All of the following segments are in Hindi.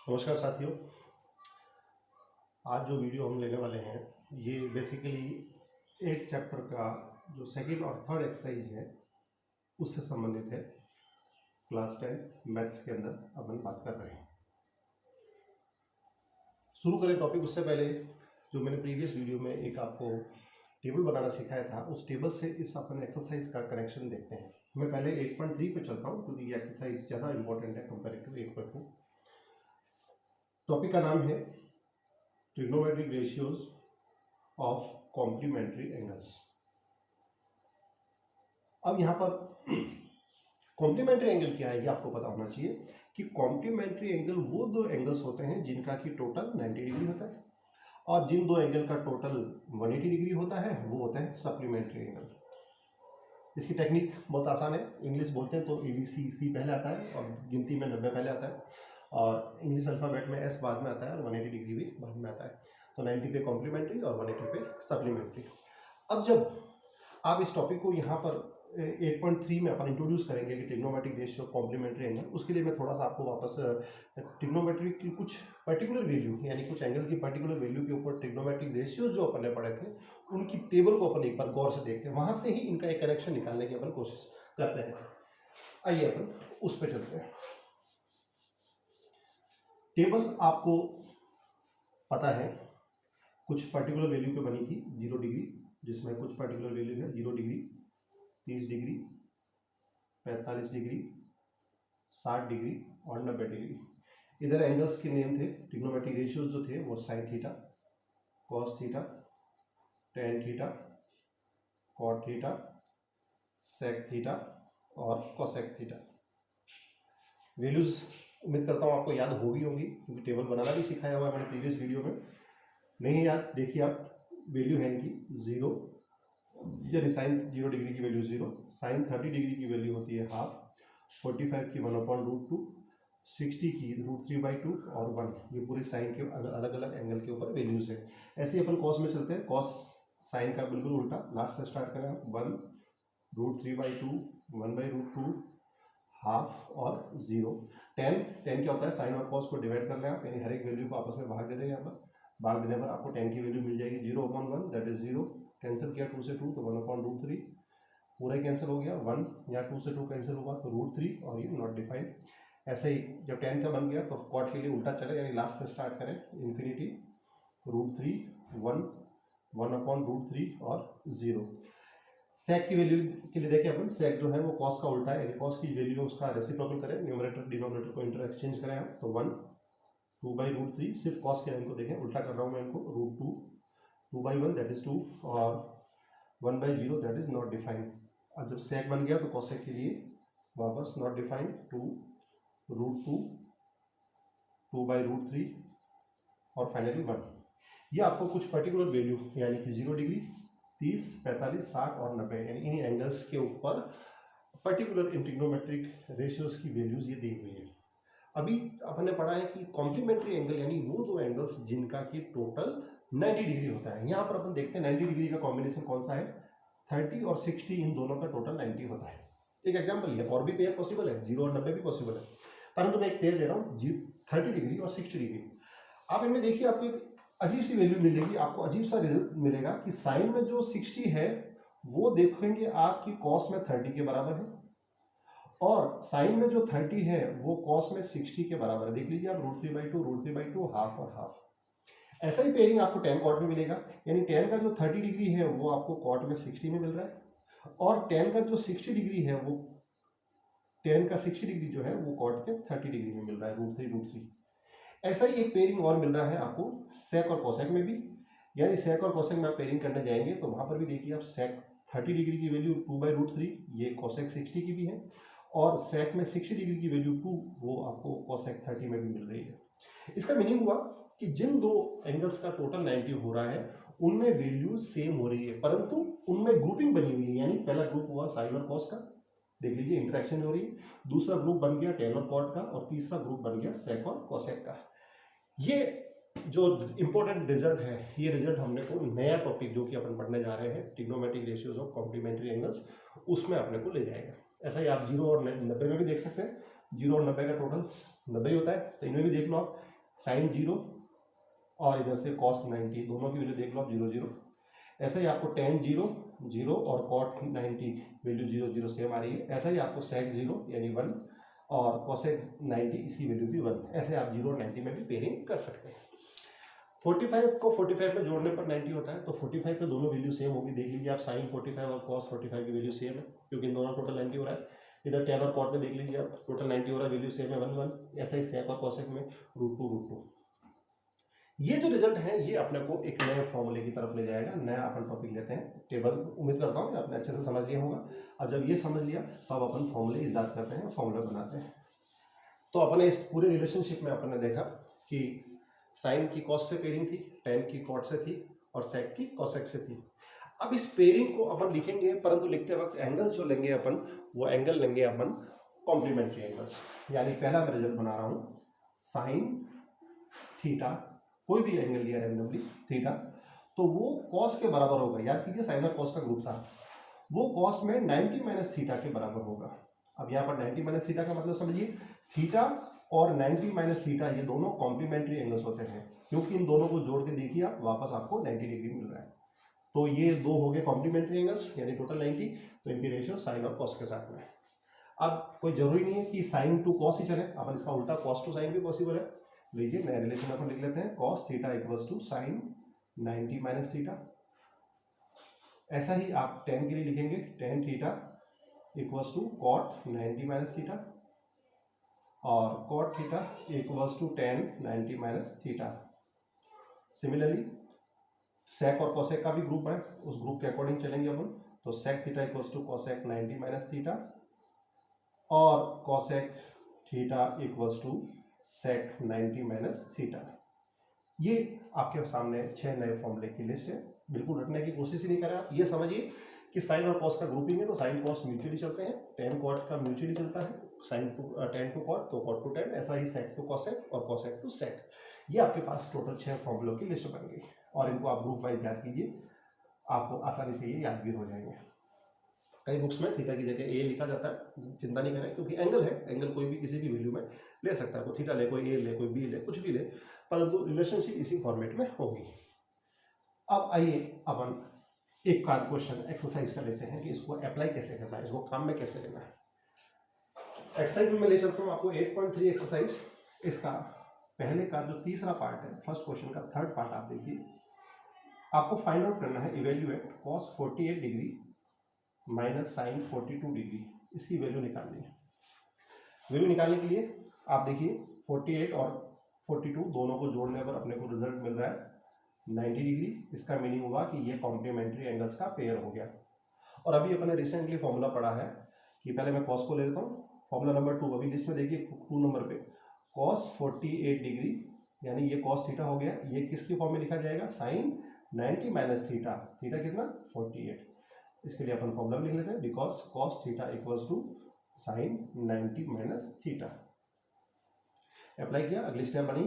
नमस्कार साथियों। आज जो वीडियो हम लेने वाले हैं ये बेसिकली एक चैप्टर का जो सेकंड और थर्ड एक्सरसाइज है उससे संबंधित है। क्लास 10 मैथ्स के अंदर अपन बात कर रहे हैं। शुरू करें टॉपिक उससे पहले जो मैंने प्रीवियस वीडियो में एक आपको टेबल बनाना सिखाया था, उस टेबल से इस अपन एक्सरसाइज का कनेक्शन देखते हैं। मैं पहले 8.3 पे चलता हूँ क्योंकि ये एक्सरसाइज ज़्यादा इंपॉर्टेंट है कंपेरेटिव टू 8.2। टॉपिक का नाम है trigonometric ratios of complementary angles. अब यहाँ पर कॉम्प्लीमेंट्री एंगल क्या है ये आपको पता होना चाहिए कि कॉम्प्लीमेंट्री एंगल वो दो एंगल्स होते हैं जिनका कि टोटल 90 डिग्री होता है, और जिन दो एंगल का टोटल 180 डिग्री होता है वो होता है सप्लीमेंट्री एंगल। इसकी टेक्निक बहुत आसान है। इंग्लिश बोलते हैं तो ABC C पहले आता है और गिनती में 90 पहले आता है, और इंग्लिश अल्फ़ाबेट में S बाद में आता है और 180 डिग्री भी बाद में आता है। तो 90 पे कॉम्प्लीमेंट्री और 180 पे सप्लीमेंट्री। अब जब आप इस टॉपिक को यहाँ पर 8.3 में अपन इंट्रोड्यूस करेंगे कि ट्रिग्नोमेट्रिक रेशियो कॉम्प्लीमेंट्री एंगल, उसके लिए मैं थोड़ा सा आपको वापस ट्रिग्नोमेट्री की कुछ पर्टिकुलर वैल्यू यानी कुछ एंगल की पर्टिकुलर वैल्यू के ऊपर ट्रिग्नोमेट्रिक रेशियो जो अपन ने पढ़े थे उनकी टेबल को अपन एक बार गौर से देखते हैं, वहाँ से ही इनका एक कनेक्शन निकालने की अपन कोशिश करते हैं। आइए अपन उस पर चलते हैं। टेबल आपको पता है कुछ पर्टिकुलर वैल्यू पे बनी थी 0 डिग्री, जिसमें कुछ पर्टिकुलर वैल्यू है 0 डिग्री, 30 डिग्री, 45 डिग्री, 60 डिग्री और 90 डिग्री। इधर एंगल्स के नेम थे, ट्रिग्नोमेट्रिक रेशियोज जो थे वो sine theta, cos theta, tan theta, cot theta, sec theta और कोसेक थीटा। वैल्यूज उम्मीद करता हूँ आपको याद होगी क्योंकि टेबल बनाना भी सिखाया हुआ है मैंने प्रीवियस वीडियो में। नहीं याद, देखिए आप, वैल्यू है इनकी 0, यानी साइन 0 डिग्री की वैल्यू 0, साइन 30 डिग्री की वैल्यू होती है हाफ, 45 की 1/√2, 60 की √3/2 और 1। ये पूरे साइन के अलग अलग एंगल के ऊपर वैल्यूज है। ऐसे ही अपन कॉस में चलते हैं। कॉस साइन का बिल्कुल उल्टा, लास्ट से स्टार्ट करें आप, 1√3/2, 1/√2, हाफ और 0। टेन क्या होता है, साइन और कॉस को डिवाइड कर लें आप, यानी हर एक वैल्यू को आपस में भाग दे दें। यहाँ पर भाग देने पर आपको टेन की वैल्यू मिल जाएगी 0/1, दैट इज 0। कैंसिल किया 2 से 2 तो 1/√3, पूरा ही कैंसिल हो गया। 1 या 2 से 2 कैंसिल हुआ तो √3 और ये नॉट डिफाइंड। ऐसे ही जब 10 का बन गया तो कॉट के लिए उल्टा चले, यानी लास्ट से स्टार्ट करें, इन्फिनिटी, √3, 1, 1/√3 और 0। सेक की वैल्यू के लिए देखिए अपन, सेक जो है वो कॉस का उल्टा है, यानी कॉस की वैल्यू उसका रेसिप्रोकल करें, न्यूमरेटर डिनोमिनेटर को इंटर एक्सचेंज करें आप, तो 1, 2/√3। सिर्फ कॉस के लाइन को देखें, उल्टा कर रहा हूँ मैं इनको, √2, 2/1 दैट इज 2 और 1/0 दैट इज नॉट डिफाइंड। अब जब सेक बन गया तो कॉसेक के लिए वापस नॉट डिफाइंड, 2, √2, 2/√3 और फाइनली 1। ये आपको कुछ पर्टिकुलर वैल्यू यानी कि 0 डिग्री, 30, 45, 60 और 90 यानी इन एंगल्स के ऊपर पर्टिकुलर इन ट्रिग्नोमेट्रिक रेशियोज की वैल्यूज ये दी हुई है। अभी अपन ने पढ़ा है कि कॉम्प्लीमेंट्री एंगल यानी वो दो एंगल्स जिनका कि टोटल 90 डिग्री होता है। यहाँ पर अपन देखते हैं 90 डिग्री का कॉम्बिनेशन कौन सा है, 30 और 60, इन दोनों का टोटल 90 होता है। एक एग्जाम्पल है, और भी पेयर पॉसिबल है, 0 और 90 भी पॉसिबल है, परंतु मैं एक पेयर ले रहा हूँ 30 डिग्री और 60 डिग्री। आप इनमें देखिए आपको एक अजीब सी वैल्यू मिलेगी, आपको अजीब सा रिजल्ट मिलेगा कि साइन में जो 60 है वो देखेंगे आपकी कॉस में 30 के बराबर है, और साइन में जो 30 है वो कॉस में 60 के बराबर है। देख लीजिए आप, √3/2, √3/2, हाफ और हाफ। ऐसा ही पेयरिंग आपको tan कॉट में मिलेगा, यानी tan का जो 30 डिग्री है वो आपको कॉट में 60 में मिल रहा है, और tan का जो 60 डिग्री है वो tan का 60 डिग्री जो है वो कॉट के 30 डिग्री में मिल रहा है, √3/√3। ऐसा ही एक पेयरिंग और मिल रहा है आपको सेक और कोसेक में भी, यानी सेक और कोसेक में आप पेयरिंग करने जाएंगे तो वहां पर भी देखिए आप, सेक 30 डिग्री की वैल्यू 2/√3, ये कोसेक 60 की भी है, और सेक में 60 डिग्री की वैल्यू 2 वो आपको कोसेक 30 में भी मिल रही है। इसका मीनिंग हुआ कि जिन दो एंगल्स का टोटल 90 हो रहा है उनमें वैल्यू सेम हो रही है, परंतु उनमें ग्रुपिंग बनी हुई है, यानी पहला ग्रुप हुआ साइन और कॉस का, देख लीजिए इंटरेक्शन हो रही है, दूसरा ग्रुप बन गया टेन और कॉट का, और तीसरा ग्रुप बन गया सेक और कोसेक का। ये जो इंपॉर्टेंट रिजल्ट है, ये रिजल्ट हमने को नया टॉपिक जो कि अपन पढ़ने जा रहे हैं, trigonometric ratios of complementary angles, उसमें अपने को ले जाएगा। ऐसा ही आप 0 और 90 में भी देख सकते हैं, 0 और 90 का टोटल 90 होता है, तो इनमें भी देख लो आप साइन 0 और इधर से कॉस 90, दोनों की वैल्यू देख लो आप 0 0। ऐसा ही आपको टेन 0 0 और कॉट 90 वैल्यू 0 0 सेम आ रही है। ऐसा ही आपको सेक 0 यानी 1 और कोसेक 90 इसकी वैल्यू भी 1। ऐसे आप 0 और 90 में भी पेयरिंग कर सकते हैं। 45 को 45 में जोड़ने पर 90 होता है, तो 45 पे दोनों वैल्यू सेम होगी। देख लीजिए आप साइन 45 और कॉस 45 की वैल्यू सेम है, क्योंकि इन दोनों टोटल 90 हो रहा है। इधर टेन और कॉट में देख लीजिए आप टोटल 90 हो रहा है, वैल्यू सेम है 1 1। ऐसा ही सेक और कॉसेक में √2 ये जो रिजल्ट है ये अपने को एक नए फॉर्मूले की तरफ ले जाएगा। नया अपन टॉपिक लेते हैं टेबल। उम्मीद करता हूँ आपने अच्छे से समझ लिया होगा। अब जब ये समझ लिया तो अब अपन फॉर्मूले ईजाद करते हैं, फॉर्मूला बनाते हैं। तो अपने इस पूरे रिलेशनशिप में अपन ने देखा कि साइन की कॉस से पेयरिंग थी, टेन की कॉट से थी और सेक की कॉसेक से थी। अब इस पेयरिंग को अपन लिखेंगे, परंतु लिखते वक्त एंगल्स जो लेंगे अपन, वो एंगल लेंगे अपन कॉम्प्लीमेंट्री एंगल्स। यानी पहला मैं रिजल्ट बना रहा हूँ साइन थीटा, कोई भी एंगल लिया रैंडमली थीटा, तो वो कॉस के बराबर होगा। याद कीजिए साइन और कॉस का ग्रुप था, वो कॉस में 90 माइनस थीटा के बराबर होगा। अब यहाँ पर 90 माइनस थीटा का मतलब समझिए, थीटा और 90 माइनस थीटा ये दोनों कॉम्प्लीमेंट्री एंगल्स होते हैं, क्योंकि इन दोनों को जोड़ के देखिए आप वापस आपको 90 डिग्री मिल रहा है। तो ये दो हो गए कॉम्प्लीमेंट्री एंगल्स यानी टोटल 90, तो इनकी रेशियो साइन और कॉस के साथ में। अब कोई जरूरी नहीं है कि साइन टू कॉस ही चले, अपन इसका उल्टा कॉस टू साइन भी पॉसिबल है। लीजिए नया रिलेशन अपन लिख लेते हैं, cos theta equals to sine 90 minus theta. ऐसा ही आप टेन के लिए लिखेंगे, tan theta equals to cot 90 minus theta और cot theta equals to tan 90 minus theta. Similarly sec और कोसेक का भी ग्रुप है, उस ग्रुप के अकॉर्डिंग चलेंगे अपन। तो sec theta equals to cosec 90 minus theta और cosec theta equals to sec 90 minus theta. ये आपके सामने 6 नए फॉर्मूले की लिस्ट है। बिल्कुल रटने की कोशिश ही नहीं करें आप। ये समझिए कि साइन और कॉस का ग्रुपिंग है, तो साइन कॉस म्यूचुअली चलते हैं, टेन कॉट का म्यूचुअली चलता है, sine to tan to cot तो कॉट टू टेन। ऐसा ही सेक टू कॉसेक और कॉसेक टू सेक। ये आपके पास टोटल 6 फॉर्मूलों की लिस्ट बन गई और इनको आप ग्रुप वाइज याद कीजिए, आपको आसानी से ये याद भी हो जाएंगे। कई बुक्स में थीटा की जगह ए लिखा जाता है, चिंता नहीं करें, क्योंकि एंगल है, एंगल कोई भी किसी भी वैल्यू में ले सकता है। कोई थीटा ले, कोई ए ले, कोई बी ले, कुछ भी ले, परंतु रिलेशनशिप इसी फॉर्मेट में होगी। अब आइए अपन एक कार्ड क्वेश्चन एक्सरसाइज कर लेते हैं कि इसको अप्लाई कैसे करना है, इसको काम में कैसे लेना है। एक्सरसाइज में मैं ले चलता हूँ आपको 8.3 एक्सरसाइज। इसका पहले का जो तीसरा पार्ट है, फर्स्ट क्वेश्चन का थर्ड पार्ट आप देखिए। आपको फाइंड आउट करना है evaluate cos 48 degree minus sine 42 degree, इसकी वैल्यू निकालनी है। वैल्यू निकालने के लिए आप देखिए 48 और 42 दोनों को जोड़ने पर अपने को रिजल्ट मिल रहा है 90 डिग्री। इसका मीनिंग हुआ कि ये कॉम्प्लीमेंट्री एंगल्स का पेयर हो गया। और अभी अपने रिसेंटली फॉर्मूला पढ़ा है कि पहले मैं कॉस को ले लेता हूँ, फॉर्मूला नंबर 2 अभी लिस्ट में देखिए 2 नंबर पे कॉस 48 डिग्री, यानी ये कॉस थीटा हो गया। ये किसकी फॉर्म में लिखा जाएगा, साइन 90 माइनस थीटा, थीटा कितना 48। इसके लिए अपन फॉर्मूला लिख लेते हैं, because cos theta equals to sine 90 minus theta. Apply किया, अगली स्टेप बनी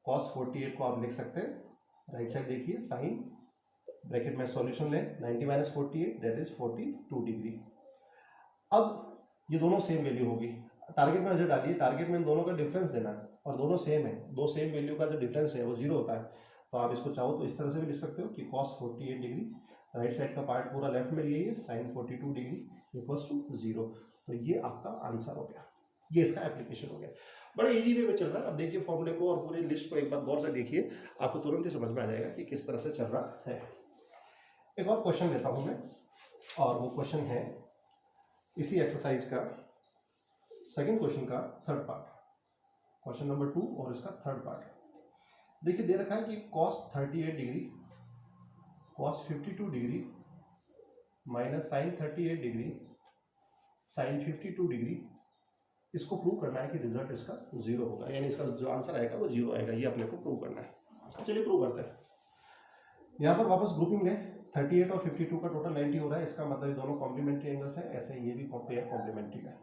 कॉस 48 को आप लिख सकते हैं राइट साइड देखिए, साइन ब्रैकेट में सॉल्यूशन लें 90 माइनस 48 दैट इज 42 डिग्री। अब ये दोनों सेम वैल्यू होगी, टारगेट में नजर डालिए, टारगेट में इन दोनों का डिफरेंस देना है और दोनों सेम है। दो सेम वैल्यू का जो डिफरेंस है वो 0 होता है। तो आप इसको चाहो तो इस तरह से भी लिख सकते हो कि कॉस 48 डिग्री, राइट साइड का पार्ट पूरा लेफ्ट में लिए, साइन 42 डिग्री इक्वल्स टू 0। तो ये आपका आंसर हो गया, ये इसका एप्लीकेशन हो गया। बड़े इजी वे में चल रहा है। अब देखिए फॉर्मूले को और पूरी लिस्ट को एक बार गौर से देखिए, आपको तुरंत ही समझ में आ जाएगा कि किस तरह से चल रहा है। एक और क्वेश्चन लेता हूं मैं, और वो क्वेश्चन है इसी एक्सरसाइज का सेकंड क्वेश्चन का थर्ड पार्ट, क्वेश्चन नंबर 2 और इसका थर्ड पार्ट। देखिए दे रखा है कि cos 38 degree cos 52 degree minus sine 38 degree sine 52 degree, इसको प्रूव करना है कि रिजल्ट इसका 0 होगा, यानी इसका जो आंसर आएगा वो 0 आएगा। ये अपने को प्रूव करना है। चलिए प्रूव करते हैं। यहाँ पर वापस ग्रुपिंग लें, 38 और 52 का टोटल 90 हो रहा है, इसका मतलब ये दोनों कॉम्प्लीमेंट्री एंगल्स है। ऐसे ये भी पेयर कॉम्प्लीमेंट्री है।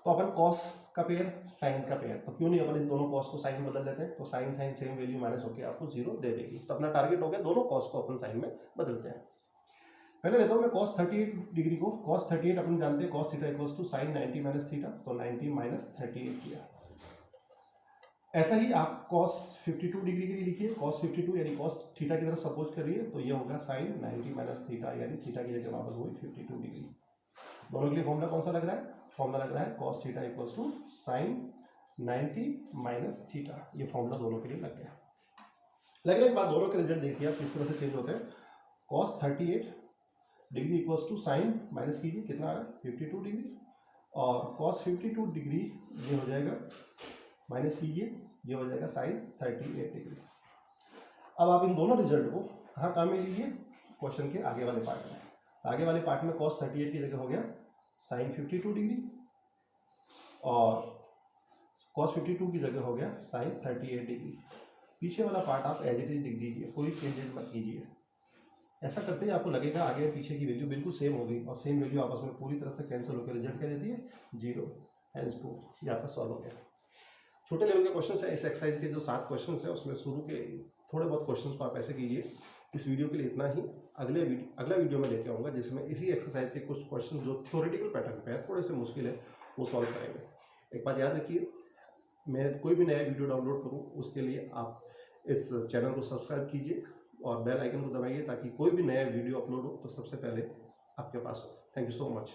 तो अपन कॉस का पेयर साइन का पेयर, तो क्यों नहीं अपन इन दोनों कॉस को साइन में बदल देते हैं। तो sine sine same value minus होकर आपको 0 दे देगी। तो अपना टारगेट हो गया, दोनों कॉस को अपन साइन में बदलते हैं। पहले लेता हूँ मैं cos 38 डिग्री को, cos 38 अपन जानते हैं cos theta equals to sine 90 minus theta, तो 90 माइनस 38 किया। ऐसा ही आप cos 52 डिग्री के लिए लिखिए, cos 52 यानी cos थीटा की तरफ सपोज कर रही है तो ये होगा sin 90 माइनस थीटा, यानी थीटा की जगह वापस वही 52 डिग्री। दोनों के लिए फॉर्मूला कौन सा लग रहा है? फॉर्मूला लग रहा है cos theta equals to sin 90 minus theta. ये फॉर्मूला दोनों के लिए लग गया। लगने के बाद दोनों के रिजल्ट देखिए आप किस तरह से चेंज होते हैं। cos 38 degree equals to sine minus कीजिए, कितना आ रहा है 52 डिग्री, और cos 52 डिग्री ये हो जाएगा माइनस कीजिए, ये हो जाएगा साइन 38 डिग्री। अब आप इन दोनों रिजल्ट को कहाँ काम में लीजिए? क्वेश्चन के आगे वाले पार्ट में। आगे वाले पार्ट में cos 38 की जगह हो गया साइन 52 डिग्री, और cos 52 की जगह हो गया साइन 38 डिग्री। पीछे वाला पार्ट आप एज इट इज लिख दीजिए, कोई चेंजेस मत कीजिए। ऐसा करते ही आपको लगेगा आगे पीछे की वैल्यू बिल्कुल सेम होगी, और सेम वैल्यू आपस में पूरी तरह से कैंसिल होकर रिजल्ट क्या देती है? 0। हैंस प्रूफ ये आपका सॉल्व हो गया। छोटे लेवल के क्वेश्चन है इस एक्सरसाइज के, जो 7 क्वेश्चन है उसमें शुरू के थोड़े बहुत क्वेश्चन को आप ऐसे कीजिए। इस वीडियो के लिए इतना ही। अगला वीडियो में लेके आऊँगा जिसमें इसी एक्सरसाइज के कुछ क्वेश्चन जो थ्योरेटिकल पैटर्न पे है, थोड़े से मुश्किल है, वो सॉल्व करेंगे। एक बात याद रखिए, मैं कोई भी नया वीडियो डाउनलोड करूँ उसके लिए आप इस चैनल को सब्सक्राइब कीजिए और बेल आइकन को दबाइए, ताकि कोई भी नया वीडियो अपलोड हो तो सबसे पहले आपके पास हो। Thank you so much.